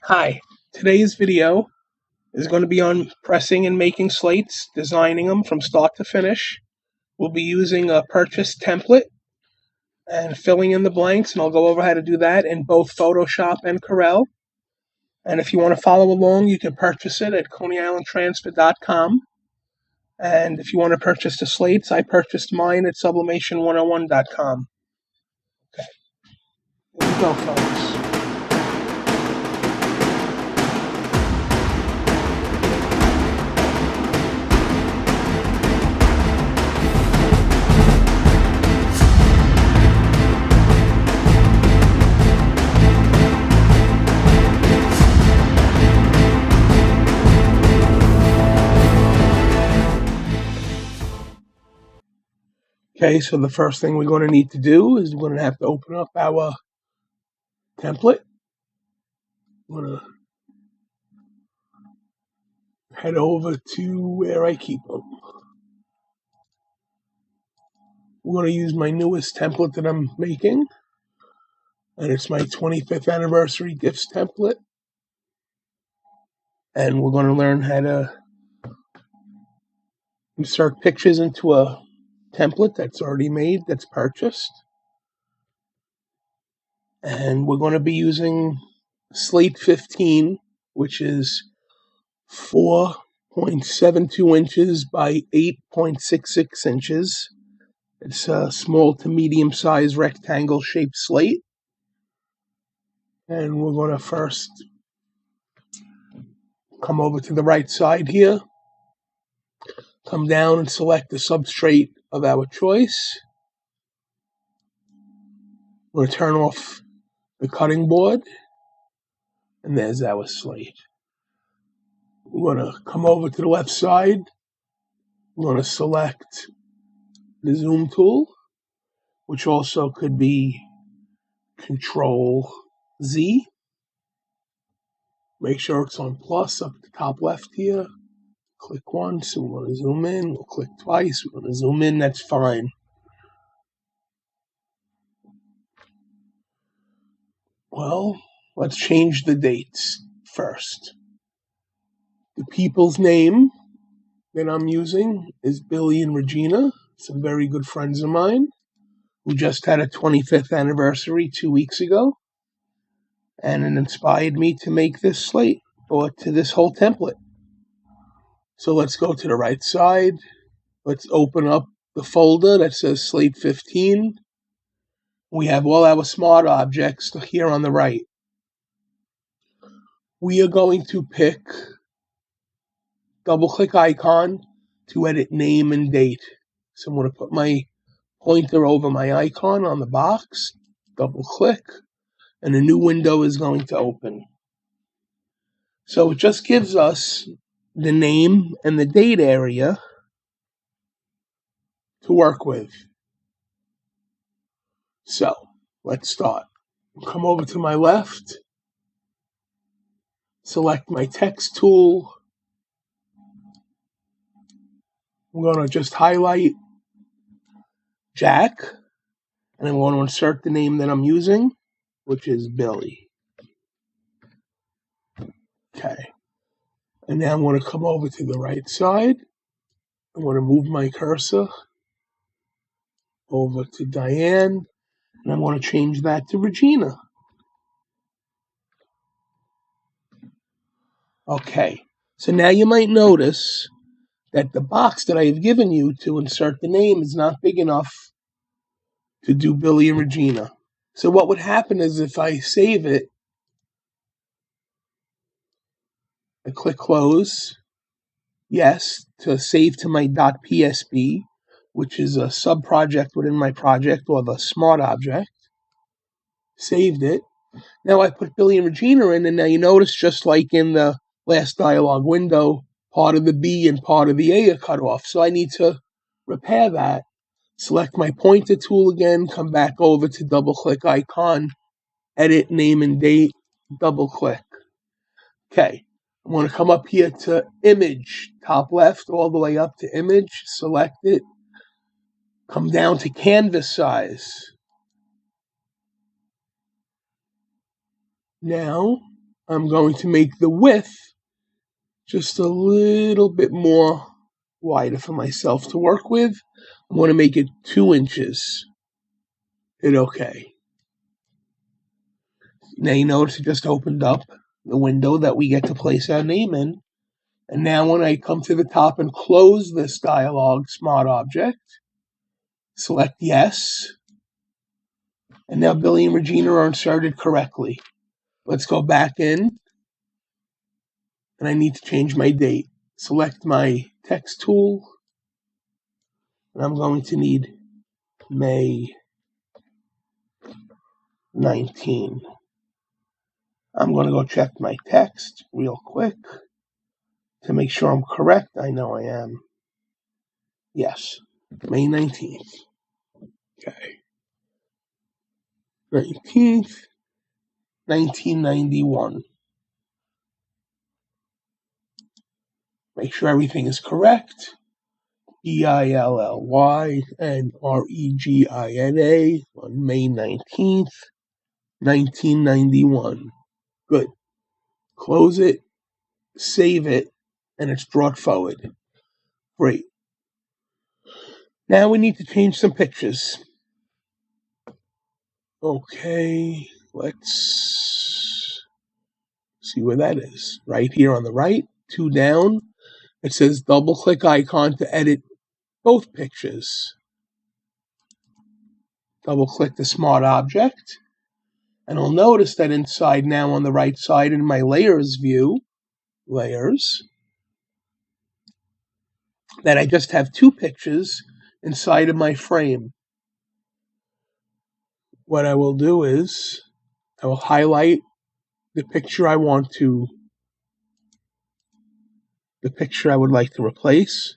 Hi, today's video is going to be on pressing and making slates, designing them from start to finish. We'll be using a purchased template and filling in the blanks, and I'll go over how to do that in both Photoshop and Corel. And if you want to follow along, you can purchase it at coneyislandtransfer.com. And if you want to purchase the slates, I purchased mine at sublimation101.com. Okay, here we go, folks. Okay, so the first thing we're going to need to do is we're going to have to open up our template. I'm going to head over to where I keep them. I'm going to use my newest template that I'm making, and it's my 25th anniversary gifts template. And we're going to learn how to insert pictures into a template that's already made, that's purchased. And we're going to be using Slate 15, which is 4.72 inches by 8.66 inches. It's a small to medium sized rectangle shaped slate. And we're going to first come over to the right side here, come down and select the substrate of our choice. We're going to turn off the cutting board, and there's our slate. We're going to come over to the left side. We're going to select the zoom tool, which also could be Control Z. Make sure it's on plus up at the top left here. Click once, and we're going to zoom in. We'll click twice. We're going to zoom in. That's fine. Well, let's change the dates first. The people's name that I'm using is Billy and Regina, some very good friends of mine who just had a 25th anniversary 2 weeks ago. And it inspired me to make this slate, or to this whole template. So let's go to the right side. Let's open up the folder that says Slate 15. We have all our smart objects here on the right. We are going to pick double-click icon to edit name and date. So I'm going to put my pointer over my icon on the box, double-click, and a new window is going to open. So it just gives us the name and the date area to work with. So let's start. Come over to my left, select my text tool. I'm going to just highlight Jack, and I'm going to insert the name that I'm using, which is Billy. Okay. And now I'm going to come over to the right side. I'm going to move my cursor over to Diane, and I'm going to change that to Regina. Okay. So now you might notice that the box that I have given you to insert the name is not big enough to do Billy and Regina. So what would happen is if I save it, I click close, yes, to save to my .psb, which is a sub-project within my project, or the smart object. Saved it. Now I put Billy and Regina in, and now you notice, just like in the last dialog window, part of the B and part of the A are cut off. So I need to repair that. Select my pointer tool again, come back over to double-click icon, edit name and date, double-click. Okay, I'm going to come up here to image, top left, all the way up to image, select it, come down to canvas size. Now, I'm going to make the width just a little bit more wider for myself to work with. I'm going to make it 2 inches. Hit OK. Now you notice it just opened up the window that we get to place our name in. And now when I come to the top and close this dialog Smart Object, select Yes. And now Billy and Regina are inserted correctly. Let's go back in. And I need to change my date. Select my text tool. And I'm going to need May 19. I'm going to go check my text real quick to make sure I'm correct. I know I am. Yes, May 19th. Okay. 19th, 1991. Make sure everything is correct. EILLYNREGINA on May 19th, 1991. Good. Close it, save it, and it's brought forward. Great. Now we need to change some pictures. Okay, let's see where that is. Right here on the right, 2 down. It says double-click icon to edit both pictures. Double-click the Smart Object. And I'll notice that inside now on the right side in my Layers view, Layers, that I just have 2 pictures inside of my frame. What I will do is I will highlight the picture I would like to replace.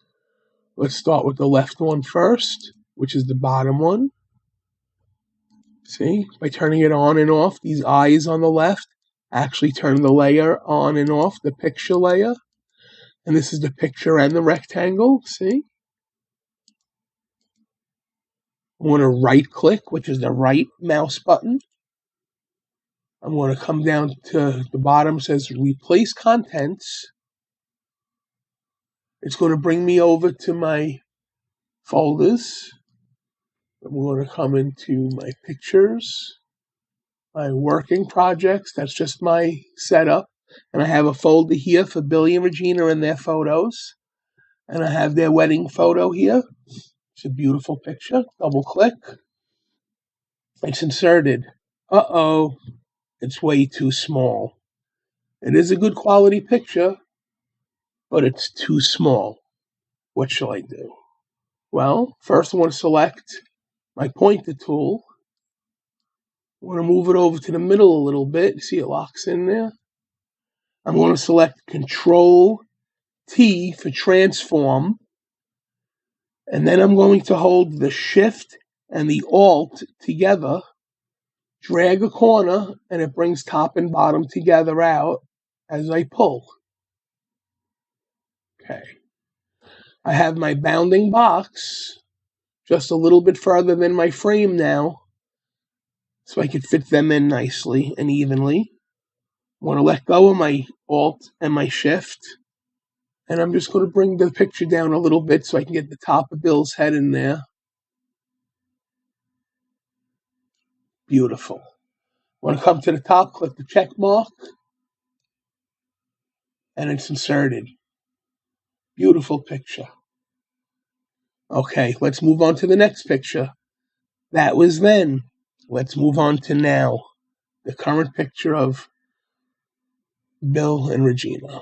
Let's start with the left one first, which is the bottom one. See, by turning it on and off, these eyes on the left actually turn the layer on and off, the picture layer. And this is the picture and the rectangle, see? I'm going to right click, which is the right mouse button. I'm going to come down to the bottom, it says replace contents. It's going to bring me over to my folders. I'm going to come into my pictures, my working projects. That's just my setup. And I have a folder here for Billy and Regina and their photos. And I have their wedding photo here. It's a beautiful picture. Double click. It's inserted. Uh-oh. It's way too small. It is a good quality picture, but it's too small. What shall I do? Well, first I want to select my pointer tool. I want to move it over to the middle a little bit. See, it locks in there. I'm going to select Control T for transform. And then I'm going to hold the Shift and the Alt together, drag a corner, and it brings top and bottom together out as I pull. Okay. I have my bounding box just a little bit further than my frame now, so I can fit them in nicely and evenly. I want to let go of my Alt and my Shift, and I'm just going to bring the picture down a little bit so I can get the top of Bill's head in there. Beautiful. I want to come to the top, click the check mark, and it's inserted. Beautiful picture. Okay, let's move on to the next picture. That was then. Let's move on to now. The current picture of Bill and Regina.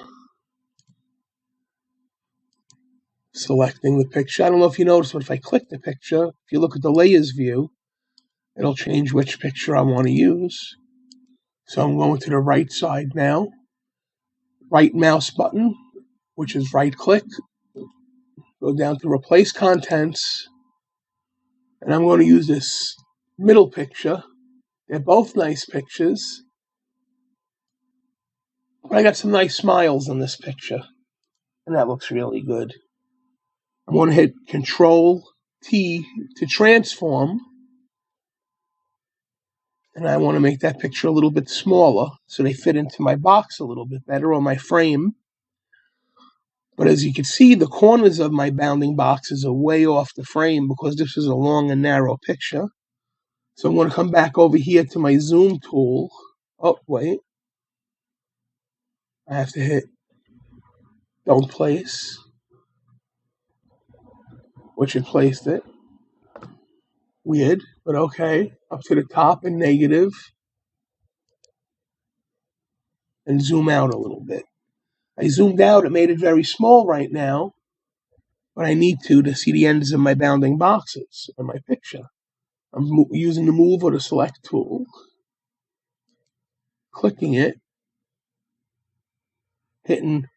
Selecting the picture. I don't know if you noticed, but if I click the picture, if you look at the layers view, it'll change which picture I want to use. So I'm going to the right side now. Right mouse button, which is right click. Go down to replace contents. And I'm going to use this middle picture. They're both nice pictures. But I got some nice smiles in this picture. And that looks really good. I'm going to hit Control T to transform. And I want to make that picture a little bit smaller so they fit into my box a little bit better, or my frame. But as you can see, the corners of my bounding boxes are way off the frame because this is a long and narrow picture. So I'm going to come back over here to my zoom tool. Oh, wait. I have to hit don't place, which it placed it. Weird, but okay. Up to the top and negative. And zoom out a little bit. I zoomed out, it made it very small right now, but I need to see the ends of my bounding boxes in my picture. I'm using the move or the select tool, clicking it, hitting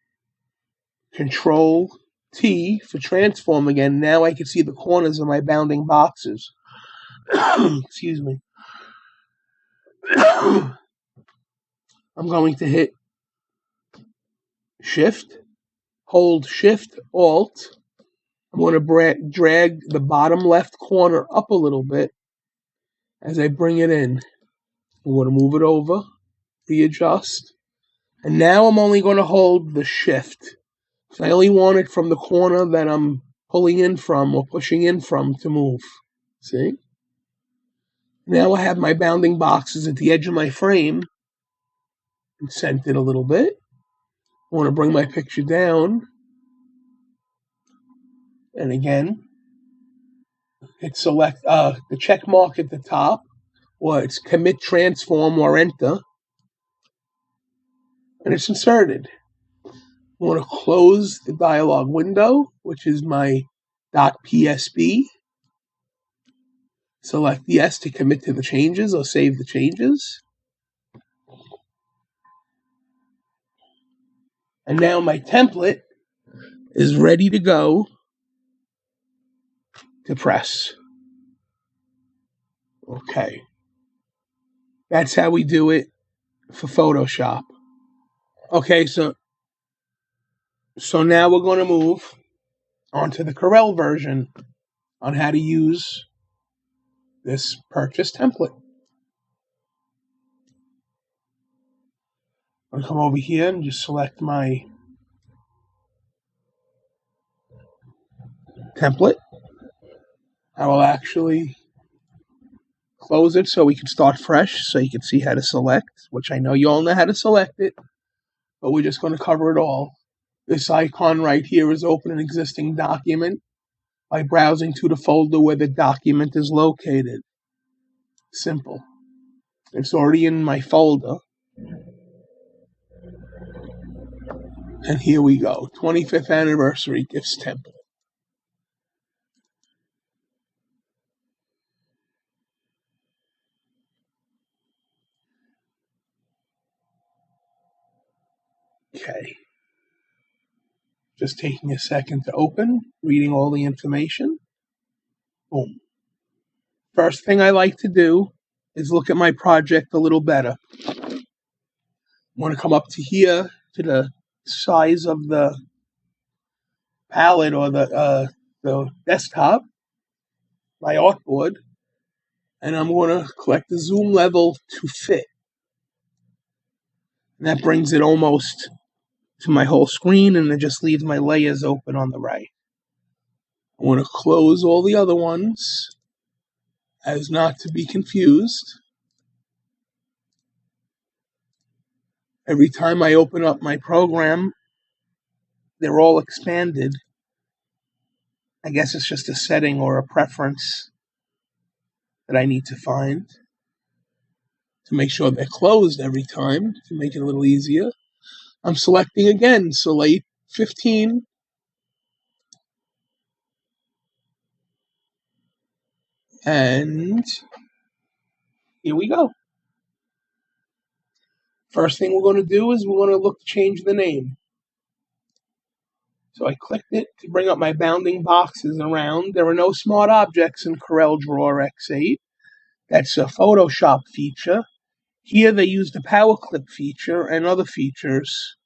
Control T for transform again. Now I can see the corners of my bounding boxes. Excuse me. I'm going to hit Shift, hold Shift, Alt. I'm going to drag the bottom left corner up a little bit as I bring it in. I'm going to move it over, readjust. And now I'm only going to hold the Shift. So I only want it from the corner that I'm pulling in from or pushing in from to move. See? Now I have my bounding boxes at the edge of my frame and centered a little bit. I want to bring my picture down. And again, hit select the check mark at the top, or it's commit, transform, or enter. And it's inserted. I want to close the dialog window, which is my .psb. Select yes to commit to the changes or save the changes. And now my template is ready to go to press. Okay. That's how we do it for Photoshop. Okay, so now we're going to move onto the Corel version on how to use this purchase template. I'm going to come over here and just select my template. I will actually close it so we can start fresh so you can see how to select, which I know you all know how to select it, but we're just going to cover it all. This icon right here is open an existing document by browsing to the folder where the document is located. Simple. It's already in my folder. And here we go. 25th Anniversary Gifts Template. Okay. Just taking a second to open, reading all the information. Boom. First thing I like to do is look at my project a little better. I want to come up to here to the size of the palette or the desktop, my artboard, and I'm going to collect the zoom level to fit. And that brings it almost to my whole screen, and it just leaves my layers open on the right. I want to close all the other ones as not to be confused. Every time I open up my program, they're all expanded. I guess it's just a setting or a preference that I need to find to make sure they're closed every time to make it a little easier. I'm selecting again, Slate 15. And here we go. First thing we're going to do is we're going to look to change the name. So I clicked it to bring up my bounding boxes around. There are no smart objects in CorelDraw X8. That's a Photoshop feature. Here they use the powerclip feature and other features.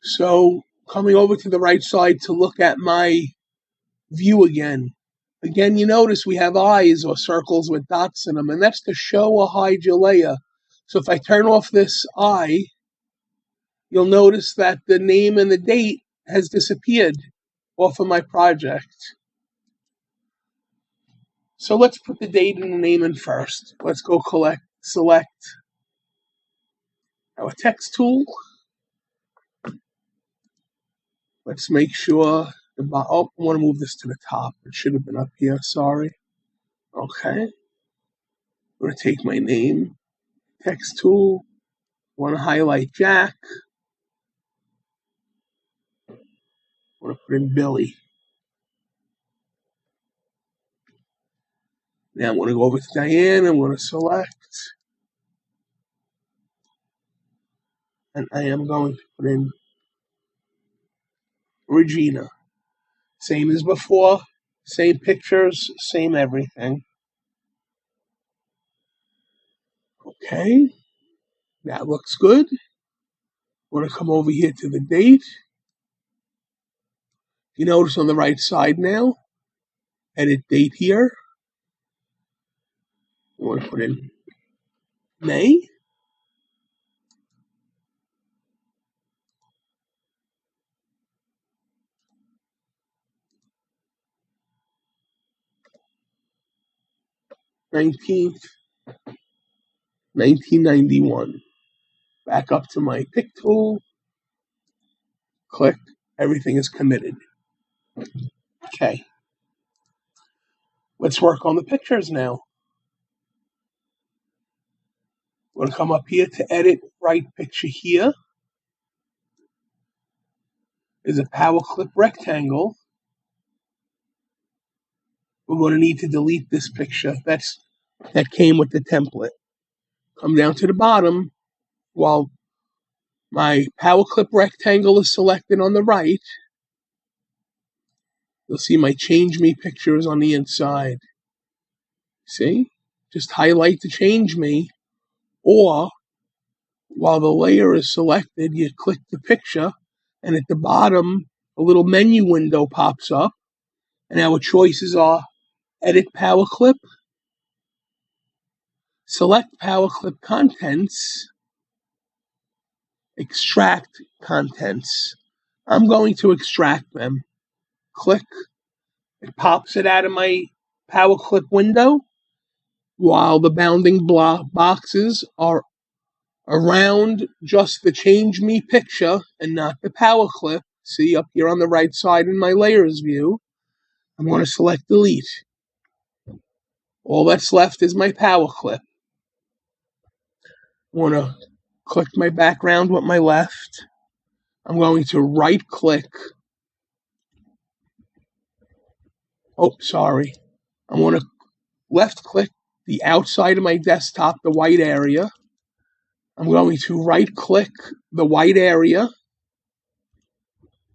So coming over to the right side to look at my view again. Again, you notice we have eyes or circles with dots in them, and that's to show or hide your layer. So if I turn off this eye, you'll notice that the name and the date has disappeared off of my project. So let's put the date and the name in first. Let's go select our text tool. Let's make sure I want to move this to the top. It should have been up here, sorry. Okay. I'm going to take my name, text tool. I want to highlight Jack. I want to put in Billy. Now I'm going to go over to Diane. I'm going to select. And I am going to put in Regina. Same as before. Same pictures, same everything. Okay. That looks good. I'm going to come over here to the date. You notice on the right side now, edit date here. I want to put in May. (19th, 1991). Back up to my pick tool. Click. Everything is committed. Okay. Let's work on the pictures now. We're going to come up here to edit right picture here. There's a powerclip rectangle. We're going to need to delete this picture. That came with the template. Come down to the bottom. While my powerclip rectangle is selected on the right, you'll see my change me pictures on the inside. See? Just highlight the change me, or while the layer is selected, you click the picture, and at the bottom, a little menu window pops up, and our choices are Edit Powerclip, Select Powerclip Contents, Extract Contents. I'm going to extract them. Click. It pops it out of my powerclip window, while the bounding boxes are around just the change me picture and not the powerclip. See up here on the right side in my layers view. I'm going to select delete. All that's left is my powerclip. I want to click my background with my left. I'm going to right click. Oh, sorry. I want to left click the outside of my desktop, the white area. I'm going to right click the white area,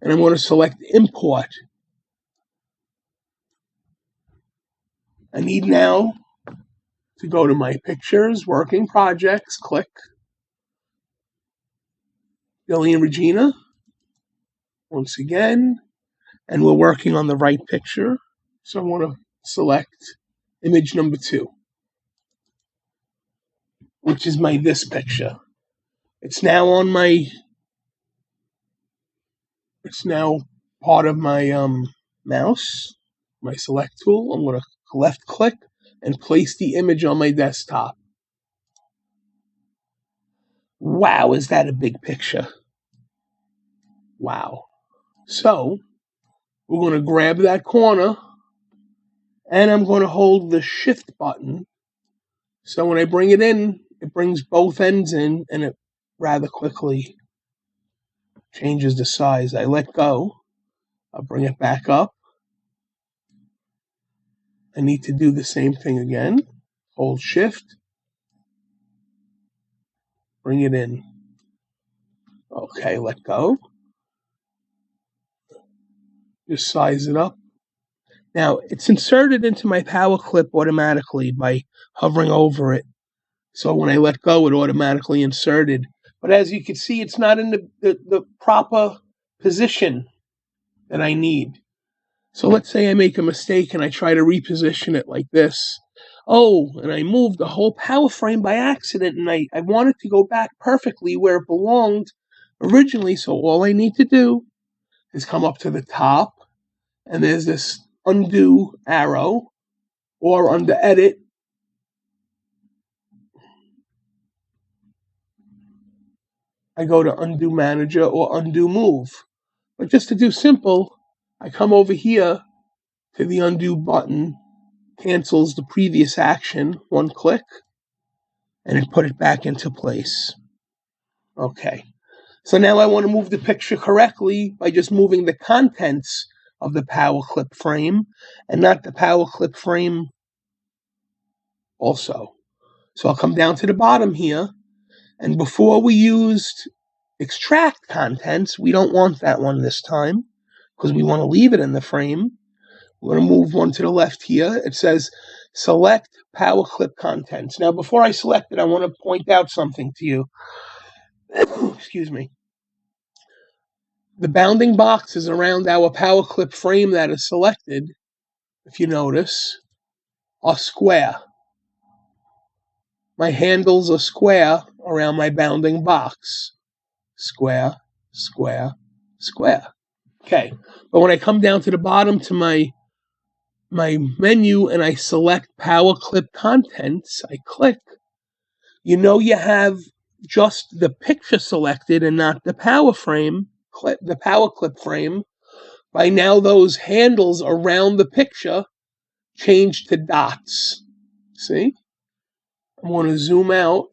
and I'm going to select import. I need now to go to my pictures, working projects, click Billy and Regina once again, and we're working on the right picture. So I want to select image number 2, which is this picture. It's now part of my mouse, my select tool. I'm going to left click and place the image on my desktop. Wow, is that a big picture? Wow. So we're going to grab that corner, and I'm going to hold the shift button. So when I bring it in, it brings both ends in, and it rather quickly changes the size. I let go. I'll bring it back up. I need to do the same thing again. Hold shift. Bring it in. Okay, let go. Just size it up. Now, it's inserted into my powerclip automatically by hovering over it. So when I let go, it automatically inserted. But as you can see, it's not in the proper position that I need. So let's say I make a mistake and I try to reposition it like this. Oh, and I moved the whole power frame by accident, and I want it to go back perfectly where it belonged originally. So all I need to do is come up to the top, and there's this undo arrow, or under edit, I go to undo manager or undo move. But just to do simple, I come over here to the undo button, cancels the previous action, one click, and it put it back into place. Okay, so now I want to move the picture correctly by just moving the contents of the power clip frame and not the power clip frame also. So I'll come down to the bottom here, and before we used extract contents, we don't want that one this time because we want to leave it in the frame. We're going to move one to the left here. It says select power clip contents. Now, before I select it, I want to point out something to you. Excuse me. The bounding boxes around our power clip frame that is selected, if you notice, are square. My handles are square around my bounding box. Square, square, square. Okay, but when I come down to the bottom to my menu and I select power clip contents, I click, you know you have just the picture selected and not the power clip frame. By now those handles around the picture change to dots. See? I want to zoom out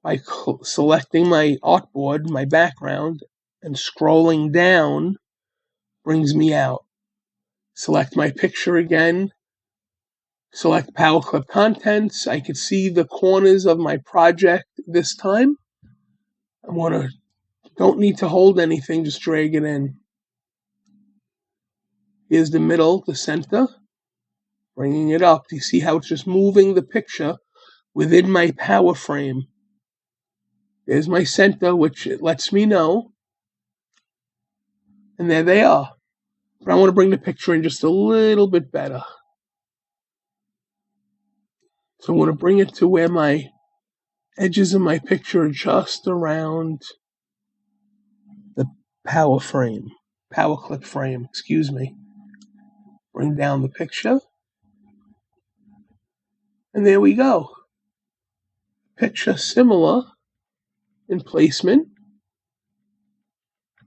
by selecting my artboard, my background, and scrolling down brings me out. Select my picture again. Select power clip contents. I can see the corners of my project this time. Don't need to hold anything, just drag it in. Here's the middle, the center. Bringing it up. You see how it's just moving the picture within my power frame. There's my center, which it lets me know. And there they are. But I want to bring the picture in just a little bit better. So I want to bring it to where my edges of my picture are just around the power clip frame, excuse me. Bring down the picture. And there we go. Picture similar in placement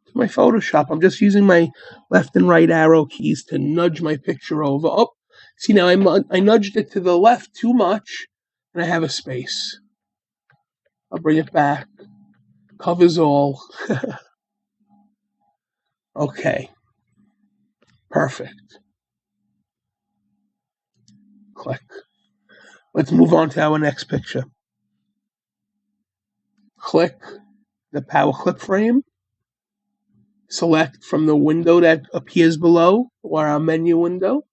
to my Photoshop. I'm just using my left and right arrow keys to nudge my picture over. Oh, see now I nudged it to the left too much, and I have a space. I'll bring it back. Covers all. Okay. Perfect. Click. Let's move on to our next picture. Click the power clip frame. Select from the window that appears below, or our menu window.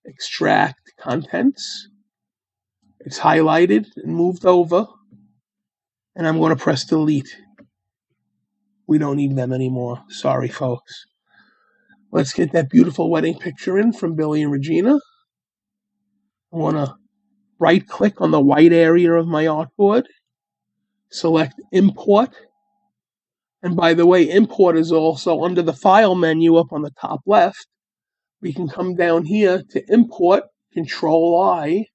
Extract contents. It's highlighted and moved over. And I'm going to press delete. We don't need them anymore. Sorry, folks. Let's get that beautiful wedding picture in from Billy and Regina. I want to right-click on the white area of my artboard. Select Import. And by the way, Import is also under the File menu up on the top left. We can come down here to Import, Control-I,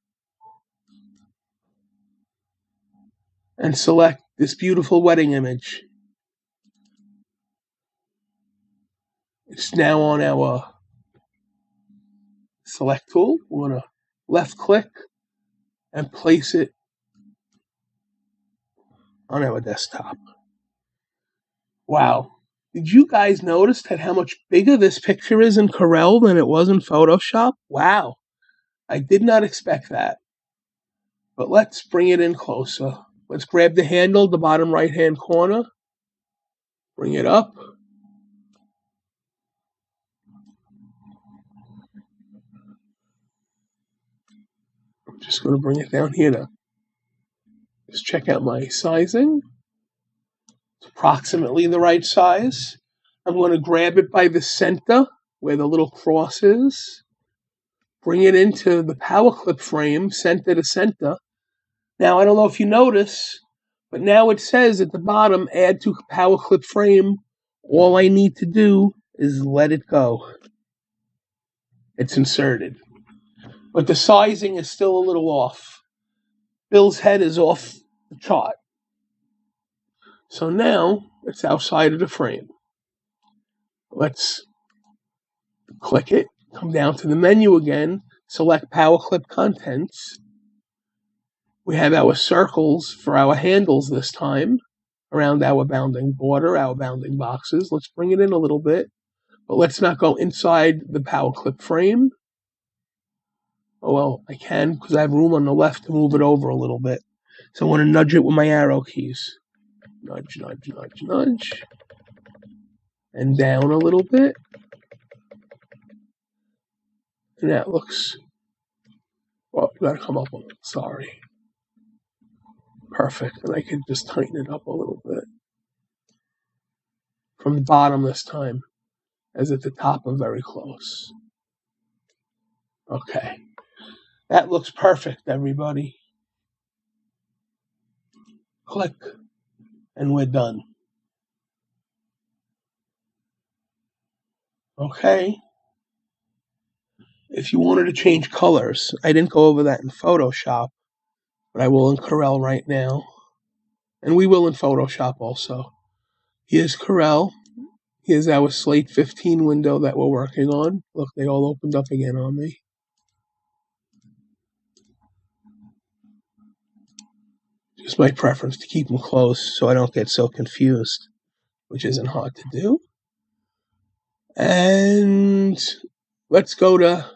and select this beautiful wedding image. It's now on our select tool. We're going to left click and place it on our desktop. Wow. Did you guys notice how much bigger this picture is in Corel than it was in Photoshop? Wow. I did not expect that. But let's bring it in closer. Let's grab the handle, the bottom right-hand corner. Bring it up. I'm just going to bring it down here to just check out my sizing. It's approximately the right size. I'm going to grab it by the center where the little cross is, bring it into the powerclip frame, center to center. Now, I don't know if you notice, but now it says at the bottom, add to powerclip frame. All I need to do is let it go. It's inserted. But the sizing is still a little off. Bill's head is off the chart. So now it's outside of the frame. Let's click it, come down to the menu again, select powerclip contents. We have our circles for our handles this time around our bounding border, our bounding boxes. Let's bring it in a little bit, but let's not go inside the powerclip frame. Oh, well, I can because I have room on the left to move it over a little bit. So I want to nudge it with my arrow keys. Nudge, nudge, nudge, nudge. And down a little bit. And that looks, well, you gotta come up a little, sorry. Perfect, and I can just tighten it up a little bit. From the bottom this time, as at the top I'm very close. Okay, that looks perfect, everybody. Click, and we're done. Okay. If you wanted to change colors, I didn't go over that in Photoshop, but I will in Corel right now. And we will in Photoshop also. Here's Corel. Here's our Slate 15 window that we're working on. Look, they all opened up again on me. Just my preference to keep them close so I don't get so confused, which isn't hard to do. And let's go to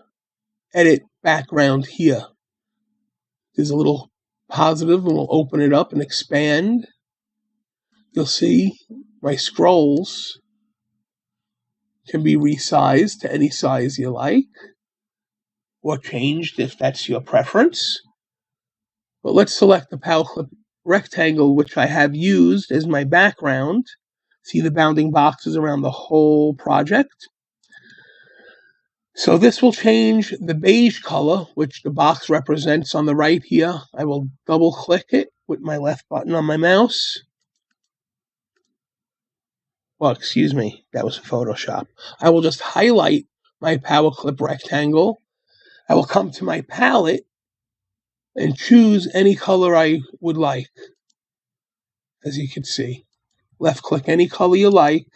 edit background here. There's a little positive, and we'll open it up and expand. You'll see my scrolls can be resized to any size you like, or changed if that's your preference. But let's select the powerclip rectangle, which I have used as my background. See the bounding boxes around the whole project. So this will change the beige color, which the box represents on the right here. I will double click it with my left button on my mouse. Well, excuse me, that was Photoshop. I will just highlight my powerclip rectangle. I will come to my palette and choose any color I would like. As you can see, left click any color you like,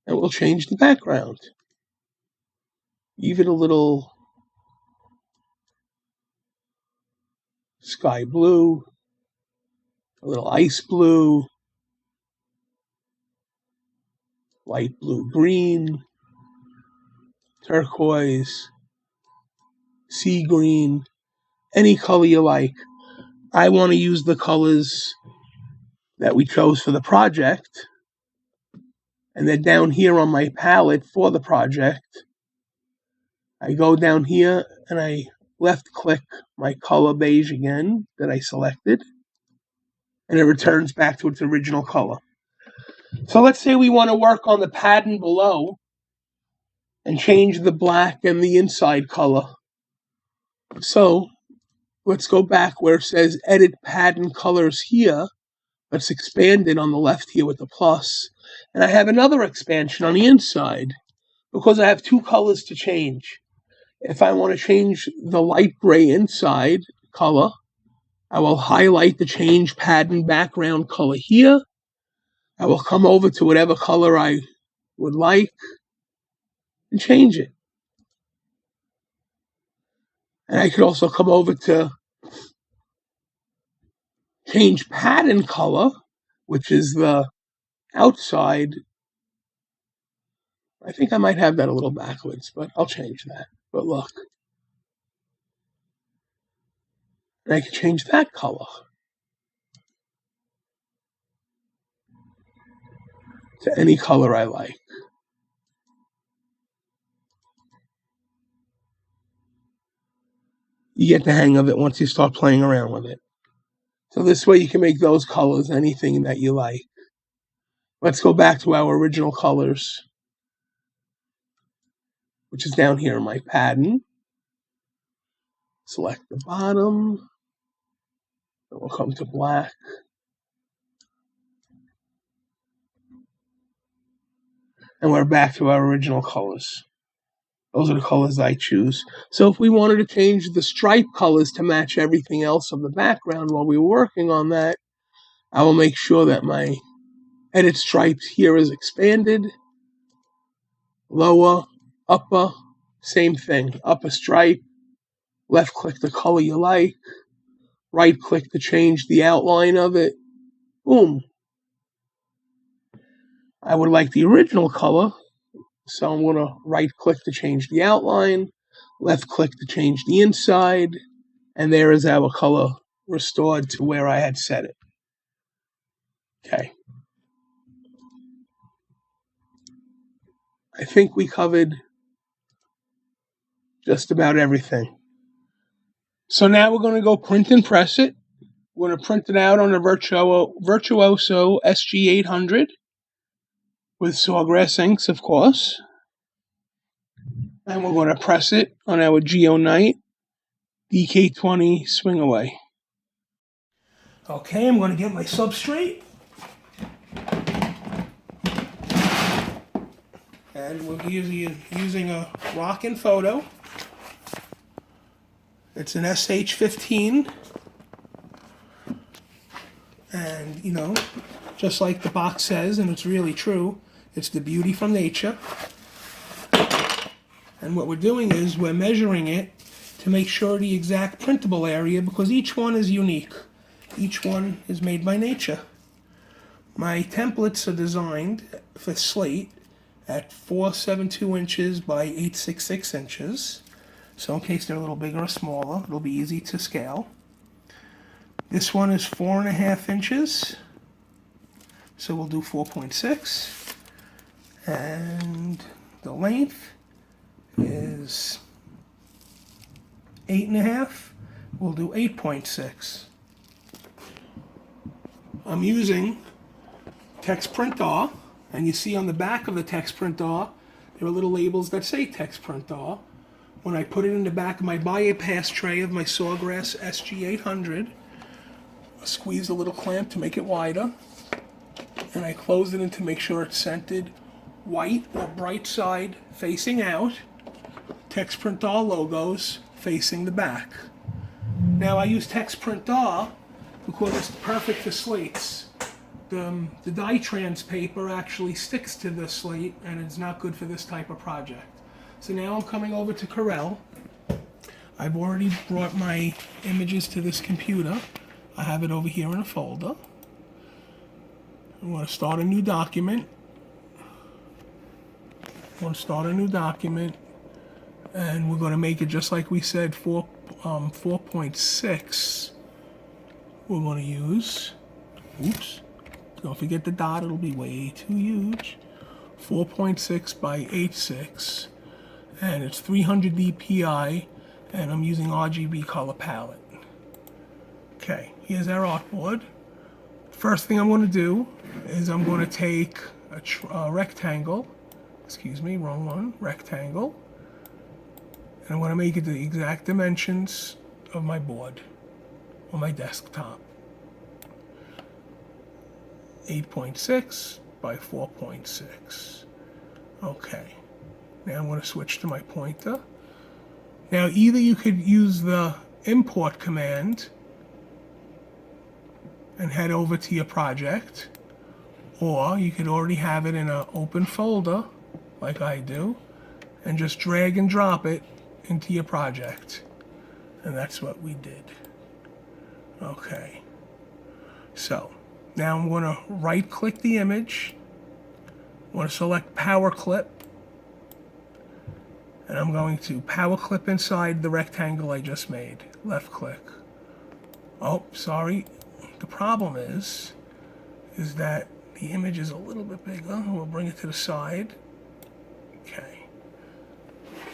and we'll change the background. Even a little sky blue, a little ice blue, light blue green, turquoise, sea green, any color you like. I want to use the colors that we chose for the project, and then down here on my palette for the project, I go down here and I left click my color beige again that I selected, and it returns back to its original color. So let's say we want to work on the pattern below and change the black and the inside color. So let's go back where it says edit pattern colors here. Let's expand it on the left here with the plus. And I have another expansion on the inside because I have two colors to change. If I want to change the light gray inside color, I will highlight the change pattern background color here. I will come over to whatever color I would like and change it. And I could also come over to change pattern color, which is the outside. I think I might have that a little backwards, but I'll change that. But look. And I can change that color to any color I like. You get the hang of it once you start playing around with it. So this way you can make those colors anything that you like. Let's go back to our original colors. which is down here in my pattern. Select the bottom. Then we'll come to black. And we're back to our original colors. Those are the colors I choose. So if we wanted to change the stripe colors to match everything else of the background while we were working on that, I will make sure that my edit stripes here is expanded. Lower, upper, same thing. Upper stripe, left click the color you like, right click to change the outline of it. Boom. I would like the original color, so I'm going to right click to change the outline, left click to change the inside, and there is our color restored to where I had set it. Okay. I think we covered just about everything. So now we're going to go print and press it. We're going to print it out on a Virtuoso SG800 with Sawgrass inks, of course. And we're going to press it on our Geonite DK20 swing away. Okay, I'm going to get my substrate. And we're using a Rockin' Photo. It's an SH15. And, you know, just like the box says, and it's really true, it's the beauty from nature. And what we're doing is we're measuring it to make sure the exact printable area, because each one is unique. Each one is made by nature. My templates are designed for slate at 472 inches by 866 inches. So in case they're a little bigger or smaller, it'll be easy to scale. This one is 4.5 inches. So we'll do 4.6. And the length is 8.5. We'll do 8.6. I'm using text printer, and you see on the back of the text printer there are little labels that say text printer. When I put it in the back of my bypass tray of my Sawgrass SG800, I squeeze a little clamp to make it wider, and I close it in to make sure it's centered white or bright side facing out, text printer logos facing the back. Now I use text printer because it's perfect for slates. The dye-trans paper actually sticks to the slate, and it's not good for this type of project. So now I'm coming over to Corel. I've already brought my images to this computer. I have it over here in a folder. I'm going to start a new document. And we're going to make it just like we said, 4.6 we're going to use. Oops. Don't forget the dot, it'll be way too huge. 4.6 by 8.6. And it's 300 dpi, and I'm using RGB color palette. Okay, here's our artboard. First thing I'm going to do is I'm going to take a rectangle. Excuse me, wrong one. Rectangle. And I'm going to make it the exact dimensions of my board or my desktop. 8.6 by 4.6. Okay. Now I'm going to switch to my pointer. Now either you could use the import command and head over to your project, or you could already have it in an open folder like I do and just drag and drop it into your project. And that's what we did. Okay. So now I'm going to right click the image. I'm going to select powerclip. And I'm going to power clip inside the rectangle I just made. Left click. Oh, sorry. The problem is that the image is a little bit bigger. We'll bring it to the side. Okay.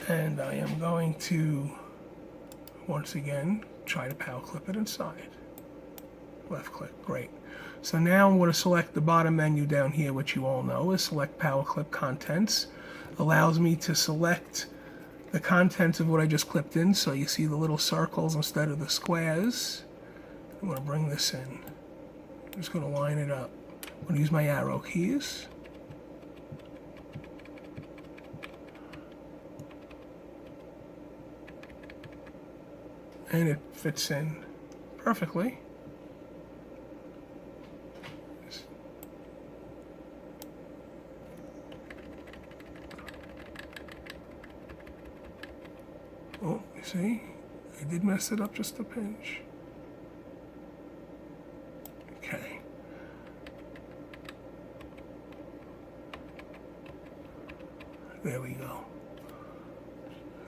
And I am going to, once again, try to power clip it inside. Left click. Great. So now I'm going to select the bottom menu down here, which you all know is select power clip contents. Allows me to select the contents of what I just clipped in, so you see the little circles instead of the squares. I'm going to bring this in. I'm just going to line it up. I'm going to use my arrow keys. And it fits in perfectly. Oh, you see? I did mess it up just a pinch. Okay. There we go.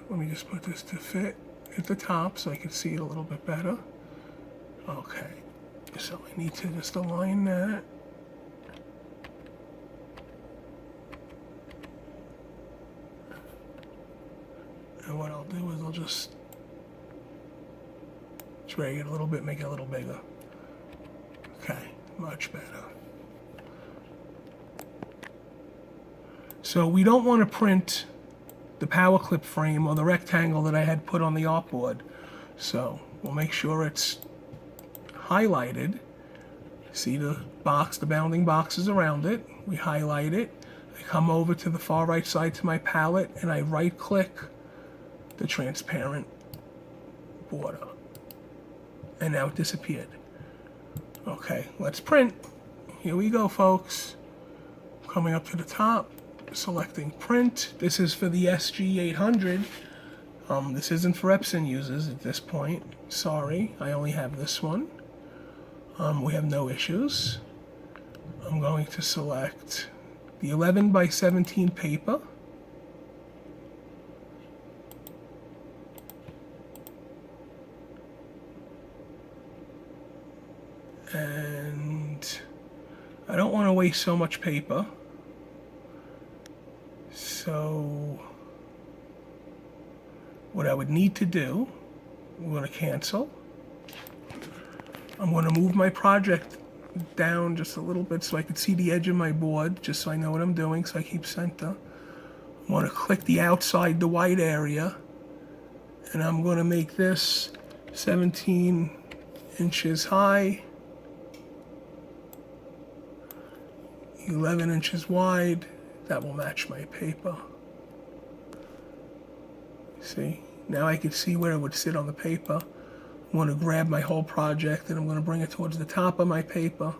Let me just put this to fit at the top so I can see it a little bit better. Okay. So I need to just align that. And what I'll do is I'll just drag it a little bit, make it a little bigger. Okay, much better. So we don't want to print the powerclip frame or the rectangle that I had put on the artboard. So we'll make sure it's highlighted. See the box, the bounding boxes around it. We highlight it. I come over to the far right side to my palette and I right click the transparent border. And now it disappeared. Okay, let's print. Here we go, folks. Coming up to the top, selecting print. This is for the SG800. This isn't for Epson users at this point. Sorry, I only have this one. We have no issues. I'm going to select the 11 by 17 paper. And I don't want to waste so much paper. So what I would need to do, I'm going to cancel. I'm going to move my project down just a little bit so I can see the edge of my board, just so I know what I'm doing, so I keep center. I'm going to click the outside, the white area, and I'm going to make this 17 inches high, 11 inches wide. That will match my paper. See, now I can see where it would sit on the paper. I'm going to grab my whole project and I'm going to bring it towards the top of my paper.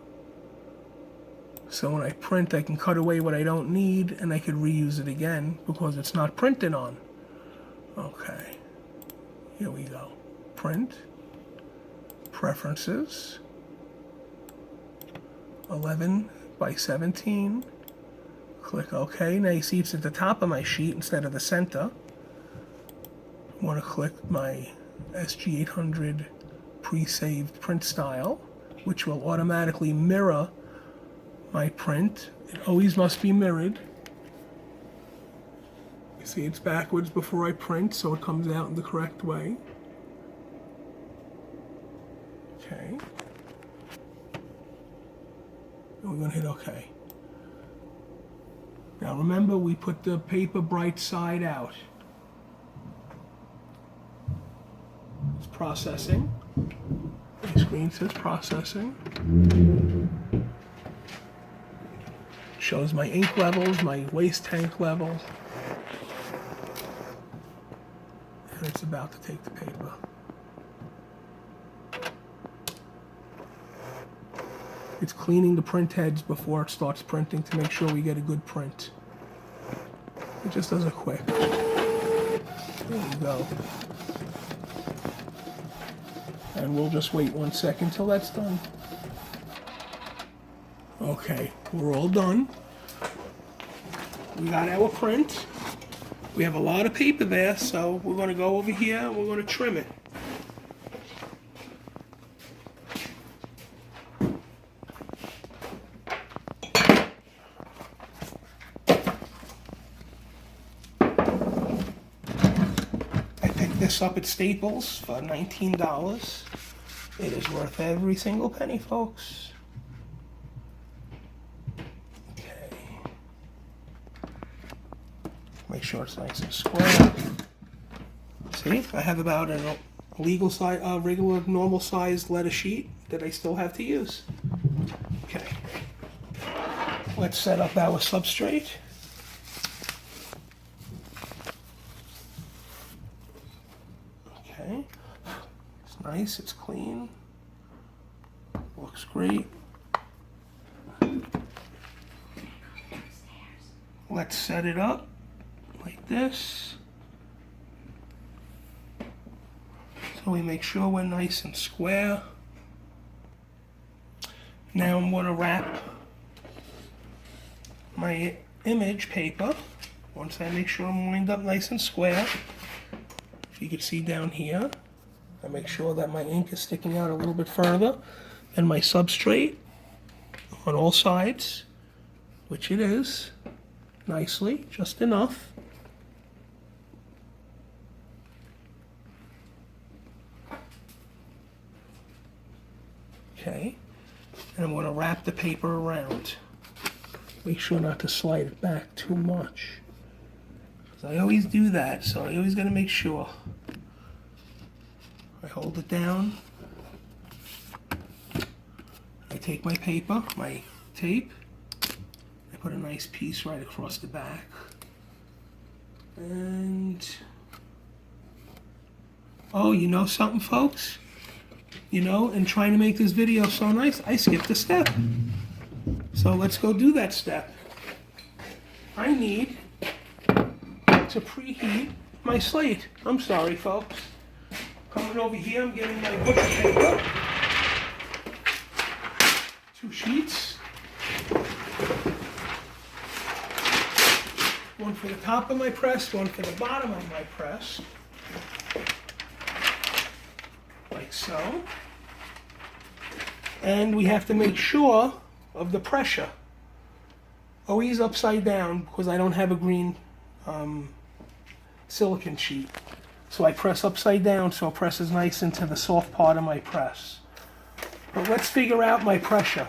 So when I print, I can cut away what I don't need and I could reuse it again because it's not printed on. Okay, here we go. Print, preferences, 11 by 17. Click OK. Now you see it's at the top of my sheet instead of the center. I want to click my SG800 pre-saved print style, which will automatically mirror my print. It always must be mirrored. You see it's backwards before I print, so it comes out in the correct way. Okay. And we're going to hit OK. Now remember, we put the paper bright side out. It's processing. My screen says processing. Shows my ink levels, my waste tank level. And it's about to take the paper. It's cleaning the print heads before it starts printing to make sure we get a good print. It just does a quick. There you go. And we'll just wait 1 second till that's done. Okay, we're all done. We got our print. We have a lot of paper there, so we're going to go over here and we're going to trim it. This up at Staples for $19. It is worth every single penny, folks. Okay. Make sure it's nice and square. See, I have about a legal size, regular normal sized letter sheet that I still have to use. Okay. Let's set up our substrate. Okay. It's nice, it's clean. Looks great. Let's set it up like this. So we make sure we're nice and square. Now I'm going to wrap my image paper. Once I make sure I'm lined up nice and square, you can see down here, I make sure that my ink is sticking out a little bit further than my substrate on all sides, which it is, nicely, just enough. Okay, and I'm going to wrap the paper around. Make sure not to slide it back too much. I always do that, so I always got to make sure. I hold it down. I take my paper, my tape, I put a nice piece right across the back. And, oh, you know something, folks? You know, in trying to make this video so nice, I skipped a step. So let's go do that step. I need to preheat my slate. I'm sorry, folks. Coming over here, I'm getting my butcher paper. 2 sheets. One for the top of my press, one for the bottom of my press. Like so. And we have to make sure of the pressure. Always upside down because I don't have a green silicone sheet. So I press upside down so it presses nice into the soft part of my press. But let's figure out my pressure.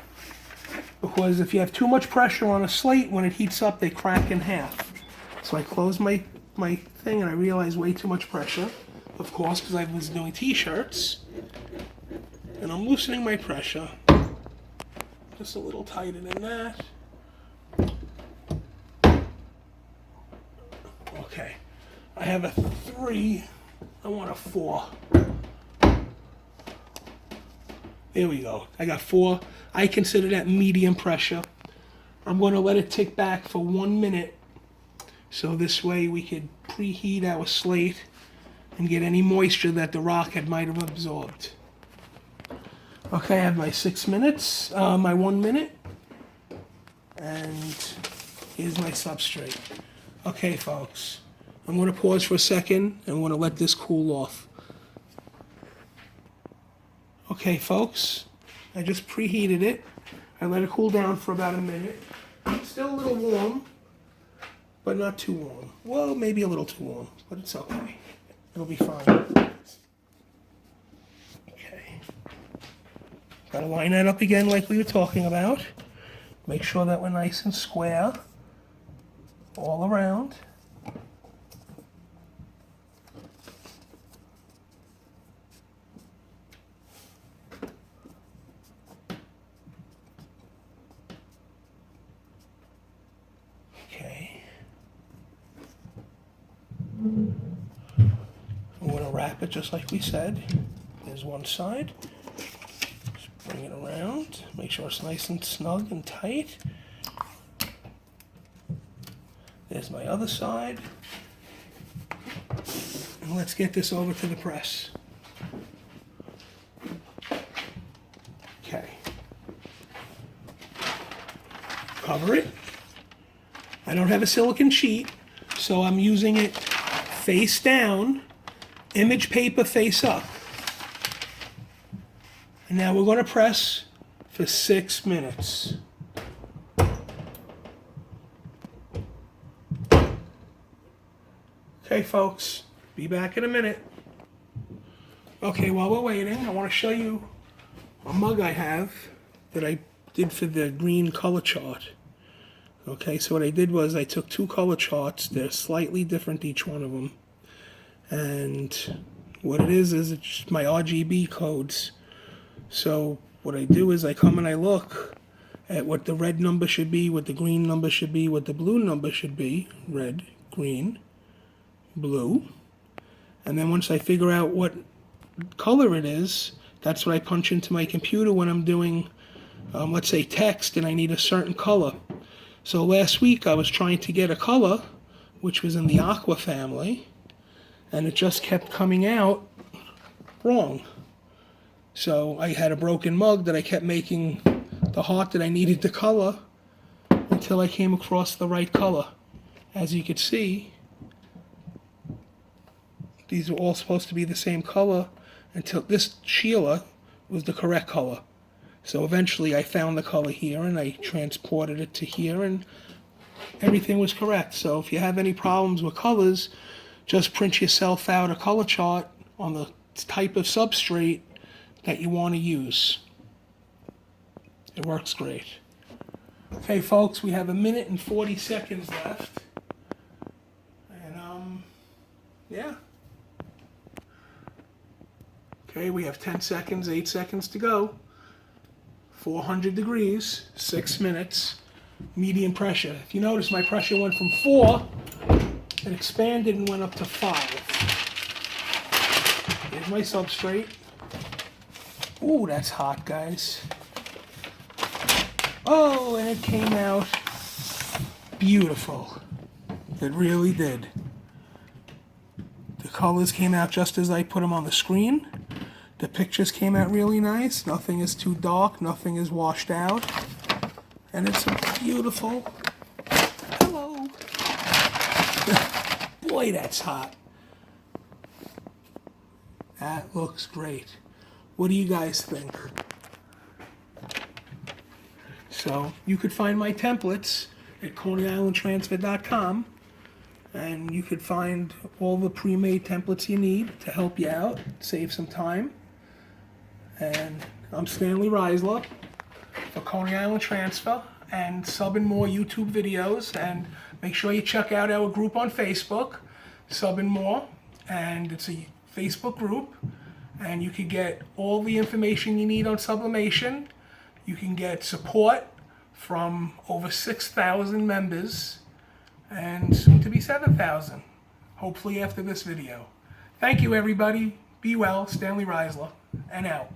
Because if you have too much pressure on a slate, when it heats up, they crack in half. So I close my thing and I realize way too much pressure. Of course, because I was doing t-shirts. And I'm loosening my pressure. Just a little tighter than that. Okay. I have a 3. I want a 4. There we go. I got 4. I consider that medium pressure. I'm going to let it tick back for 1 minute. So this way we could preheat our slate and get any moisture that the rock might have absorbed. Okay, I have my 6 minutes, my 1 minute. And here's my substrate. Okay, folks. I'm going to pause for a second and I'm going to let this cool off. Okay, folks, I just preheated it. I let it cool down for about a minute. It's still a little warm, but not too warm. Well, maybe a little too warm, but it's okay. It'll be fine. Okay. Got to line that up again like we were talking about. Make sure that we're nice and square all around. I'm going to wrap it just like we said. There's one side. Just bring it around. Make sure it's nice and snug and tight. There's my other side. And let's get this over to the press. Okay. Cover it. I don't have a silicone sheet, so I'm using it face down, image paper face up. And now we're going to press for 6 minutes. Okay, folks, be back in a minute. Okay, while we're waiting, I want to show you a mug I have that I did for the green color chart. Okay, so what I did was I took 2 color charts. They're slightly different, each one of them. And what it is it's just my RGB codes. So what I do is I come and I look at what the red number should be, what the green number should be, what the blue number should be. Red, green, blue. And then once I figure out what color it is, that's what I punch into my computer when I'm doing, let's say, text and I need a certain color. So last week I was trying to get a color, which was in the aqua family, and it just kept coming out wrong. So I had a broken mug that I kept making the heart that I needed to color until I came across the right color. As you could see, these were all supposed to be the same color until this Sheila was the correct color. So eventually I found the color here and I transported it to here and everything was correct. So if you have any problems with colors, just print yourself out a color chart on the type of substrate that you want to use. It works great. Okay, folks, we have 1 minute and 40 seconds left. And, yeah. Okay, we have 10 seconds, 8 seconds to go. 400 degrees, 6 minutes, medium pressure. If you notice, my pressure went from 4, it expanded and went up to 5. Here's my substrate. Ooh, that's hot, guys. Oh, and it came out beautiful. It really did. The colors came out just as I put them on the screen. The pictures came out really nice. Nothing is too dark. Nothing is washed out. And it's a beautiful... Hello. Boy, that's hot. That looks great. What do you guys think? So you could find my templates at ConeyIslandTransfer.com, and you could find all the pre-made templates you need to help you out, save some time. And I'm Stanley Reisler for Coney Island Transfer and Sub and More YouTube videos. And make sure you check out our group on Facebook, Sub and More, and it's a Facebook group. And you can get all the information you need on sublimation. You can get support from over 6,000 members and soon to be 7,000, hopefully after this video. Thank you, everybody. Be well. Stanley Reisler, and out.